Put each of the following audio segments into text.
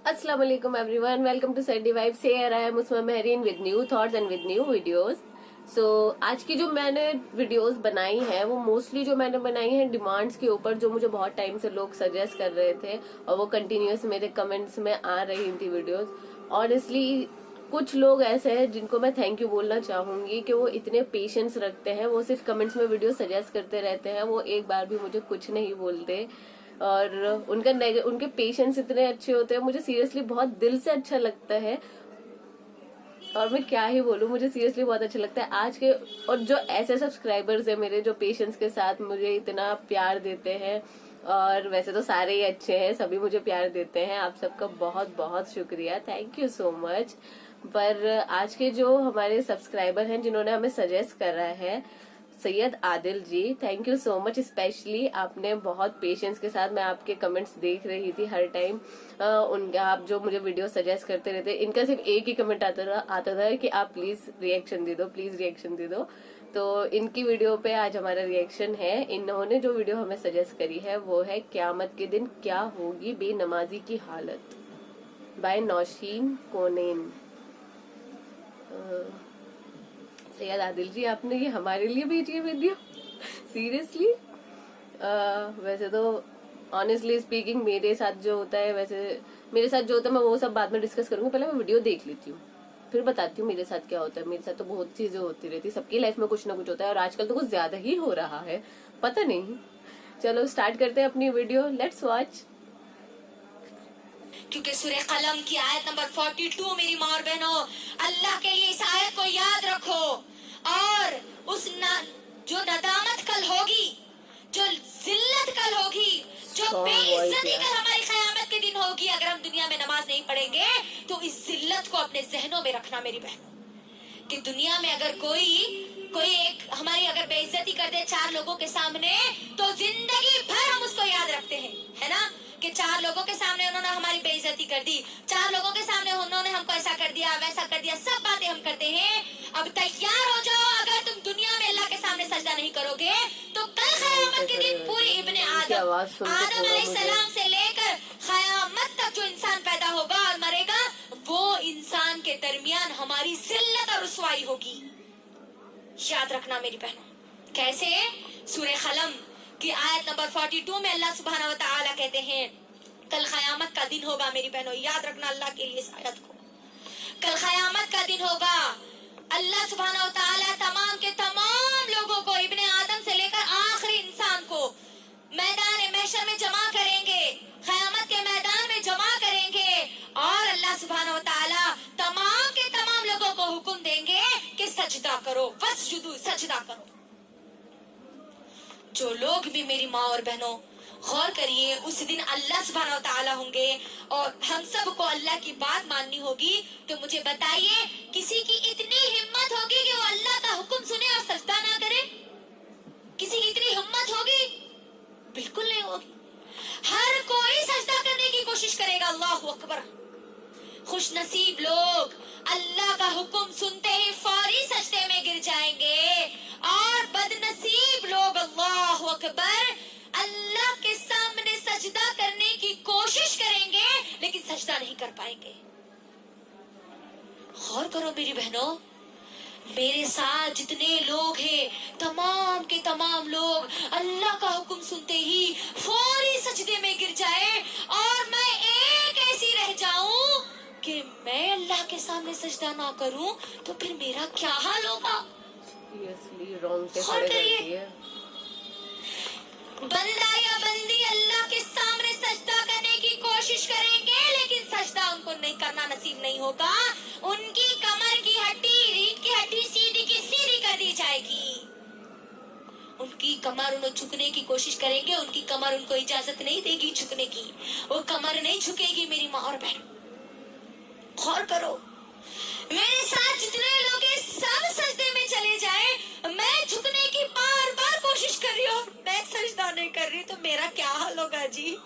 अस्सलाम वालेकुम everyone, welcome to Sadie vibes. Here I am Usma Mehreen with new thoughts and with new videos. So आज की जो मैंने वीडियोस बनाई हैं वो मोस्टली जो मैंने बनाई हैं डिमांड्स के ऊपर, जो मुझे बहुत टाइम से लोग सजेस्ट कर रहे थे और वो कंटिन्यूअस मेरे कमेंट्स में आ रही थी वीडियोस। ऑनेस्टली कुछ लोग ऐसे हैं जिनको मैं थैंक यू बोलना चाहूंगी कि वो इतने पेशेंस रखते हैं, वो सिर्फ कमेंट्स में वीडियो सजेस्ट करते रहते हैं, वो एक बार भी मुझे कुछ नहीं बोलते और उनके पेशेंस इतने अच्छे होते हैं। मुझे सीरियसली बहुत दिल से अच्छा लगता है और मैं क्या ही बोलूं, मुझे सीरियसली बहुत अच्छा लगता है आज के। और जो ऐसे सब्सक्राइबर्स है मेरे, जो पेशेंस के साथ मुझे इतना प्यार देते हैं, और वैसे तो सारे ही अच्छे हैं, सभी मुझे प्यार देते हैं, आप सबका बहुत बहुत शुक्रिया, थैंक यू सो मच। पर आज के जो हमारे सब्सक्राइबर हैं जिन्होंने हमें सजेस्ट करा है, Syed Adil ji, thank you so much. Specially आपने बहुत पेशेंस के साथ, मैं आपके कमेंट्स देख रही थी हर टाइम, उनका आप जो मुझे वीडियो सजेस्ट करते रहते, इनका सिर्फ एक ही कमेंट आता था कि आप प्लीज रिएक्शन दे दो, प्लीज रिएक्शन दे दो। तो इनकी वीडियो पे आज हमारा रिएक्शन है। इन्होंने जो वीडियो हमें सजेस्ट करी है वो है क़यामत के दिन क्या होगी बेनमाजी की हालत, बाय नौशीन कोनेन। सैयद आदिल जी, आपने ये हमारे लिए भेजी है वीडियो? सीरियसली? वैसे तो ऑनेस्टली स्पीकिंग मेरे साथ जो होता है, वैसे मेरे साथ जो होता है मैं वो सब बाद में डिस्कस करूंगी, पहले मैं वीडियो देख लेती हूँ फिर बताती हूँ मेरे साथ क्या होता है। मेरे साथ तो बहुत चीजें होती रहती, सबकी लाइफ में कुछ ना कुछ होता है और आजकल तो कुछ ज्यादा ही हो रहा है, पता नहीं। चलो स्टार्ट करते हैं अपनी वीडियो, लेट्स वॉच। क्योंकि सूरह कलम की आयत नंबर 42, मेरी माँ और बहनों, अल्लाह के लिए इस आयत को याद रखो। और जो नदामत कल होगी, जो जिल्लत कल होगी, जो बेइज्जती कल हमारी क़यामत के दिन होगी, अगर हम दुनिया में नमाज नहीं पढ़ेंगे, तो इस जिल्लत को अपने जहनों में रखना मेरी बहनों, कि दुनिया में अगर कोई एक हमारी अगर बेइज्जती कर दे 4 लोगों के सामने, तो जिंदगी भर हम उसको याद रखते हैं, है ना, कि 4 लोगों के सामने उन्होंने हमारी बेइज्जती कर दी, 4 लोगों के सामने उन्होंने हमको ऐसा कर दिया, वैसा कर दिया, सब बातें हम करते हैं। अब तैयार हो जाओ, अगर तुम दुनिया में अल्लाह के सामने सजदा नहीं करोगे तो कल क़यामत के दिन पूरी इब्ने आदम अलैहिस्सलाम से लेकर क़यामत तक जो इंसान पैदा होगा और मरेगा, वो इंसान के दरमियान हमारी जिल्लत और रुसवाई होगी। याद रखना मेरी बहनों। कैसे? सूरह कलम की आयत नंबर 42 में अल्लाह सुब्हानहू व तआला कहते हैं, कल क़यामत का दिन होगा मेरी बहनों, याद रखना अल्लाह के लिए इस आयत को। कल क़यामत का दिन होगा, अल्लाह सुब्हानहू व तआला तमाम के तमाम लोगों को, इब्ने आदम से लेकर आखिरी इंसान को मैदान महशर में जमा करेंगे, क़यामत के मैदान में जमा करेंगे, और अल्लाह सुब्हानहू व तआला तमाम के तमाम लोगों को हुक्म देंगे कि सजदा करो, वस्जुदू, सजदा करो। जो लोग भी, मेरी माँ और बहनों, गौर करिए, उस दिन अल्लाह सुब्हानहू व तआला होंगे और हम सब को अल्लाह की बात माननी होगी। तो मुझे बताइए, किसी की इतनी हिम्मत होगी कि वो अल्लाह का हुक्म सुने और सजदा ना करे? किसी की इतनी हिम्मत होगी? बिल्कुल नहीं होगी। हर कोई सजदा करने की कोशिश करेगा। अल्लाहु अकबर। खुश नसीब लोग अल्लाह का हुक्म सुनते ही फौरी सजदे में गिर जाएंगे, और बदनसीब लोग, अल्लाहु अकबर, अल्लाह के सामने सजदा करने की कोशिश करेंगे लेकिन सजदा नहीं कर पाएंगे। गौर करो मेरी बहनों, मेरे साथ जितने लोग हैं, तमाम के तमाम लोग अल्लाह का हुक्म सुनते ही फौरी सजदे में गिर जाए, और मैं एक ऐसी रह जाऊं कि मैं अल्लाह के सामने सजदा ना करूं, तो फिर मेरा क्या हाल होगा? गौर करिए, बंदा या बंदी अल्लाह के सामने सजदा करने की कोशिश करेंगे लेकिन सजदा उनको नहीं करना नसीब नहीं होगा। उनकी कमर की हड्डी, रीढ़ की हड्डी सीधी की सीधी कर दी जाएगी। उनकी कमर, उन्हें झुकने की कोशिश करेंगे, उनकी कमर उनको इजाजत नहीं देगी झुकने की, वो कमर नहीं झुकेगी मेरी माँ और बहन। गौर करो, मेरे साथ जितने लोग हैं सब सजदे में चले जाए, मैं झुकने की बार बार कोशिश कर रही हूँ, मैं सजदा नहीं कर रही, तो मेरा क्या हाल होगा जी?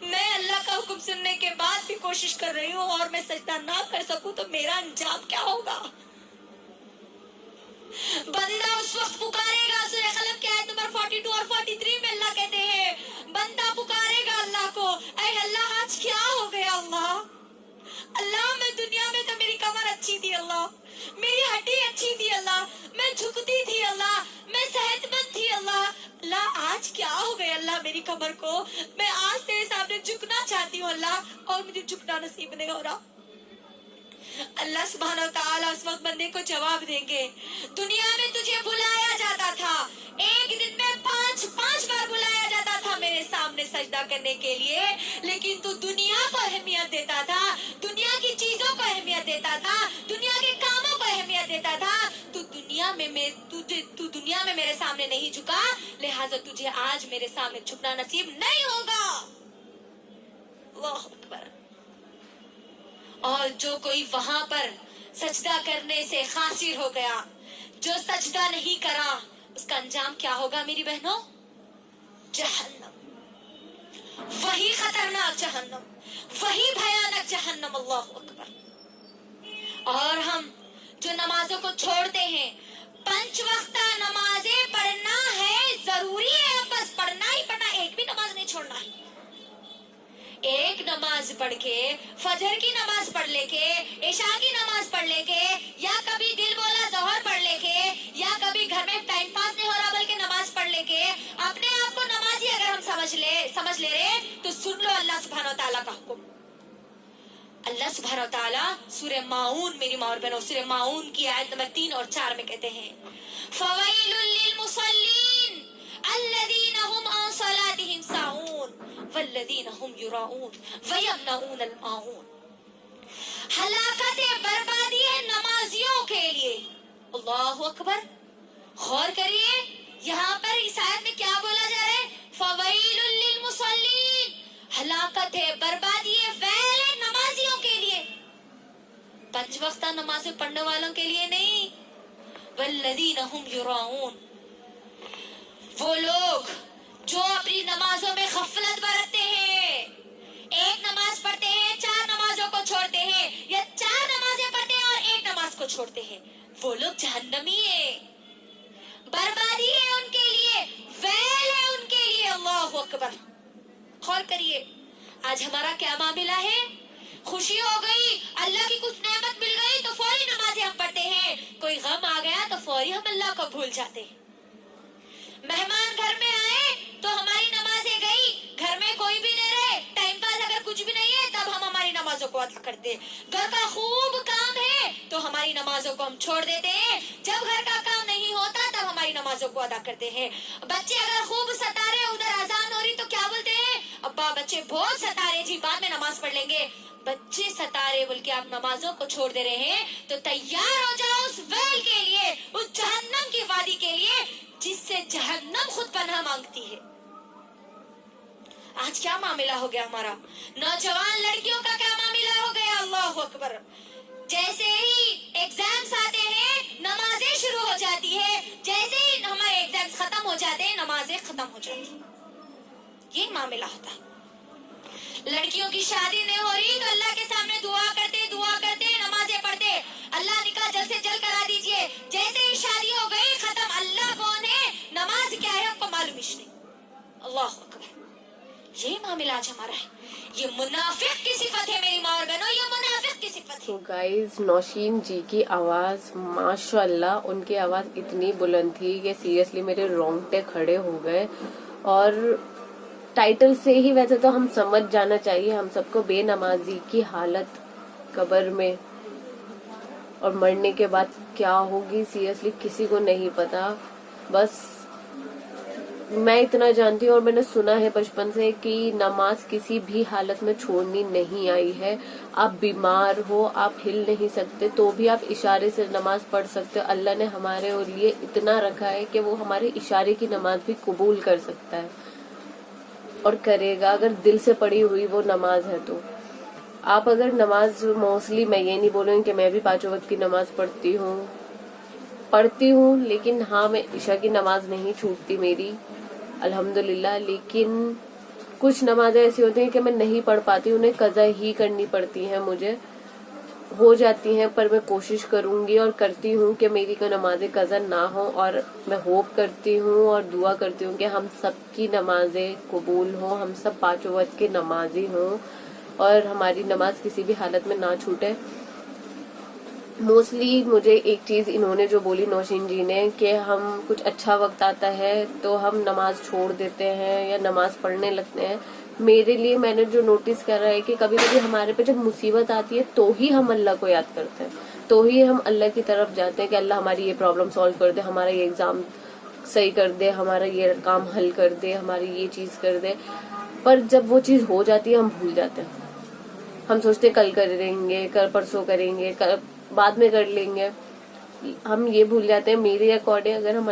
मैं अल्लाह का हुक्म सुनने के बाद भी कोशिश कर रही हूँ और मैं सजदा ना कर सकूं, तो मेरा अंजाम क्या होगा? बंदा उस वक्त पुकारेगा, सूरह कलम की आयत नंबर 42 और 43 में अल्लाह कहते हैं, बंदा पुकारेगा अल्लाह को, ऐ अल्लाह कमर अच्छी थी अल्लाह, मेरी हड्डी अच्छी थी अल्लाह, मैं झुकती थी अल्लाह, मैं सेहतमंद थी अल्लाह। अल्लाह आज क्या हो गया अल्लाह मेरी कमर को, मैं आज तेरे सामने झुकना चाहती हूँ अल्लाह, और मुझे झुकना नसीब नहीं हो रहा। अल्लाह सुब्हानहू तआला उस वक्त बंदे को जवाब देंगे, दुनिया में तुझे बुलाया जाता था, एक दिन में 5 बार बुलाया जाता था मेरे सामने सजदा करने के लिए, लेकिन तू दुनिया को अहमियत देता था, दुनिया की चीजों को अहमियत देता था, दुनिया के कामों को अहमियत देता था। तू दुनिया में मेरे सामने नहीं झुका, लिहाजा तुझे आज मेरे सामने झुकना नसीब नहीं होगा। अल्लाहु अकबर। और जो कोई वहां पर सजदा करने से खासिर हो गया, जो सजदा नहीं करा, उसका अंजाम क्या होगा मेरी बहनों? जहन्नम, वही खतरनाक जहन्नम, वही भयानक जहन्नम। अल्लाहु अकबर। और हम जो नमाजों को छोड़ते हैं, 5 वक्त नमाजें पढ़ना है, जरूरी है, बस पढ़ना ही पढ़ना, एक भी नमाज नहीं छोड़ना है। एक नमाज पढ़ के, फजर की नमाज पढ़ लेके, इशा की नमाज पढ़ लेके, या कभी दिल बोला ज़ोहर पढ़ लेके, या कभी घर में टाइम पास नहीं हो रहा बल्कि नमाज पढ़ लेके अपने आप को नमाजी अगर हम समझ ले रहे, तो सुन लो अल्लाह सुब्हानहू तआला का हुक्म। अल्लाह सुब्हानहू तआला सूरह माऊन, मेरी माँ और बहनों, सूरह माऊन की आयत नंबर 3 और 4 में कहते हैं, फवैलुल लिल मुसल्लीन अल्लज़ीना हुम अन सलातिहिम साहून वल्लज़ीना हुम युराऊन वयमनऊन अल माऊन। हलाकत है, बर्बादी है नमाजियों के लिए। अल्लाहु अकबर। गौर करिए, यहाँ पर इस आयत में क्या बोला जा रहा है? फवैलुल लिल मुसल्लीन, हलाकत है, बर्बादी है, वैल है नमाजियों के लिए, 5 वक्त नमाज़ें पढ़ने वालों के लिए नहीं। वल्लज़ीना हुम युराऊन, वो लोग जो अपनी नमाजों में गफलत बरतते हैं, एक नमाज पढ़ते हैं, 4 नमाजों को छोड़ते हैं, या 4 नमाजें पढ़ते हैं और 1 नमाज को छोड़ते हैं, वो लोग जहन्नमी है, बर्बादी है उनके लिए, वैल है उनके लिए। अल्लाहु अकबर। गौर करिए, आज हमारा क्या मामला है? खुशी हो गई, अल्लाह की कुछ नेमत मिल गई तो फौरी नमाजें हम पढ़ते हैं, कोई गम आ गया तो फौरी हम अल्लाह को भूल जाते हैं। मेहमान घर में आए तो हमारी नमाजें गई, घर में कोई भी नहीं रहे, टाइम पास अगर कुछ भी नहीं है तब हम हमारी नमाजों को अदा करते हैं। घर का खूब काम है तो हमारी नमाजों को हम छोड़ देते हैं, जब घर का काम नहीं होता तब हमारी नमाजों को अदा करते हैं। बच्चे अगर खूब सता रहे, उधर अजान हो रही तो क्या बोलते हैं? अब्बा बच्चे बहुत सता रहे जी, बाद में नमाज पढ़ लेंगे। बच्चे सता रहे बोल के आप नमाजों को छोड़ दे रहे हैं, तो तैयार हो जाओ उस वैल के लिए, उस जहन्नम की वादी के लिए जिससे जहन्नम खुद पनाह मांगती है। आज क्या मामला हो गया हमारा? नौजवान लड़कियों का क्या मामला हो गया? अल्लाहु अकबर। जैसे ही एग्जाम्स आते हैं नमाजें शुरू हो जाती है, जैसे ही हमारे एग्जाम्स खत्म हो जाते हैं नमाजें खत्म हो जाती, ये मामला होता है। लड़कियों की शादी नहीं हो रही तो अल्लाह के सामने दुआ करते, नमाजें पढ़ते, अल्लाह निकाह जल्द से जल्द करा दीजिए। जैसे ही शादी हो गई खत्म, अल्लाह कौन है, नमाज क्या है हमको मालूम ही नहीं। अल्लाह अकबर। ये मामला आज हमारा है, ये मुनाफिक की सिफत है मेरी माँ और बहनों, ये मुनाफिक की सिफत है। So guys, नौशीन जी की आवाज माशाल्लाह, उनकी आवाज इतनी बुलंद थी कि सीरियसली मेरे रोंगटे खड़े हो गए। और टाइटल से ही वैसे तो हम समझ जाना चाहिए हम सबको, बेनमाजी की हालत कब्र में और मरने के बाद क्या होगी सीरियसली किसी को नहीं पता। बस मैं इतना जानती हूँ और मैंने सुना है बचपन से कि नमाज किसी भी हालत में छोड़नी नहीं आई है। आप बीमार हो, आप हिल नहीं सकते तो भी आप इशारे से नमाज पढ़ सकते हो। अल्लाह ने हमारे लिए इतना रखा है कि वो हमारे इशारे की नमाज भी कबूल कर सकता है और करेगा, अगर दिल से पढ़ी हुई वो नमाज है तो। आप अगर नमाज, मोस्टली मैं ये नहीं बोलूँगी कि मैं भी 5 वक्त की नमाज पढ़ती हूँ, लेकिन हाँ मैं इशा की नमाज नहीं छूटती मेरी अल्हम्दुलिल्लाह। लेकिन कुछ नमाजें ऐसी होती हैं कि मैं नहीं पढ़ पाती, उन्हें कज़ा ही करनी पड़ती हैं, मुझे हो जाती हैं, पर मैं कोशिश करूंगी और करती हूँ कि मेरी कोई नमाजें कज़ा ना हो। और मैं होप करती हूँ और दुआ करती हूँ कि हम सबकी नमाजें कबूल हो, हम सब 5 वक्त के नमाजी हों और हमारी नमाज किसी भी हालत में ना छूटे। موسٹلی مجھے ایک چیز انہوں نے جو بولی نوشین جی نے کہ ہم کچھ اچھا وقت آتا ہے تو ہم نماز چھوڑ دیتے ہیں یا نماز پڑھنے لگتے ہیں. میرے لیے میں نے جو نوٹس کرا ہے کہ کبھی کبھی ہمارے پہ جب مصیبت آتی ہے تو ہی ہم اللہ کو یاد کرتے ہیں, تو ہی ہم اللہ کی طرف جاتے ہیں کہ اللہ ہماری یہ پرابلم سالو کر دے, ہمارا یہ ایگزام صحیح کر دے, ہمارا یہ کام حل کر دے, ہماری یہ چیز کر دے. پر جب وہ چیز ہو جاتی ہے ہم بھول جاتے ہیں. ہم سوچتے کل کریں گے, کل پرسوں کریں گے, بعد میں کر لیں گے. ہم یہ بھول جاتے ہیں. میرے اکارڈنگ اگر ہم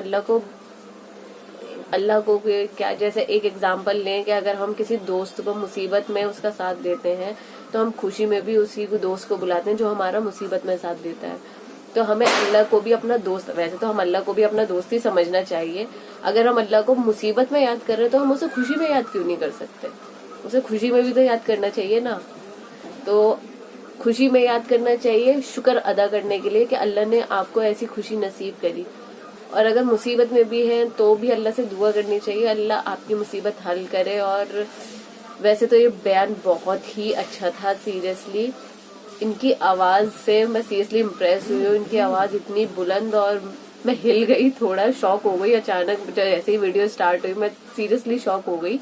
اللہ کو کیا, جیسے ایک ایگزامپل لیں کہ اگر ہم کسی دوست کو مصیبت میں اس کا ساتھ دیتے ہیں تو ہم خوشی میں بھی اسی کو دوست کو بلاتے ہیں جو ہمارا مصیبت میں ساتھ دیتا ہے. تو ہمیں اللہ کو بھی اپنا دوست, ویسے تو ہم اللہ کو بھی اپنا دوست ہی سمجھنا چاہیے. اگر ہم اللہ کو مصیبت میں یاد کر رہے ہیں تو ہم اسے خوشی میں یاد کیوں نہیں کر سکتے؟ اسے خوشی میں بھی تو یاد کرنا چاہیے نا. تو خوشی میں یاد کرنا چاہیے, شکر ادا کرنے کے لیے کہ اللہ نے آپ کو ایسی خوشی نصیب کری. اور اگر مصیبت میں بھی ہیں تو بھی اللہ سے دعا کرنی چاہیے اللہ آپ کی مصیبت حل کرے. اور ویسے تو یہ بیان بہت ہی اچھا تھا, سیریسلی ان کی آواز سے میں سیریسلی امپریس ہوئی ہوں. ان کی آواز اتنی بلند, اور میں ہل گئی, تھوڑا شاک ہو گئی اچانک جیسے ہی ویڈیو سٹارٹ ہوئی. میں سیریسلی شاک ہو گئی.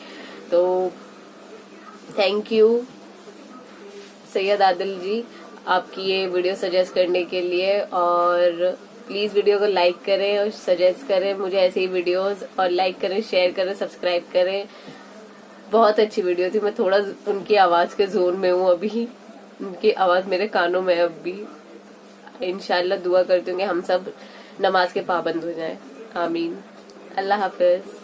تو تھینک یو سید عادل جی آپ کی یہ ویڈیو سجیسٹ کرنے کے لیے. اور پلیز ویڈیو کو لائک کریں اور سجیسٹ کریں مجھے ایسی ہی ویڈیوز, اور لائک کریں, شیئر کریں, سبسکرائب کریں. بہت اچھی ویڈیو تھی. میں تھوڑا ان کی آواز کے زون میں ہوں ابھی, ان کی آواز میرے کانوں میں اب بھی. انشاءاللہ دعا کرتی ہوں کہ ہم سب نماز کے پابند ہو جائیں. آمین. اللہ حافظ.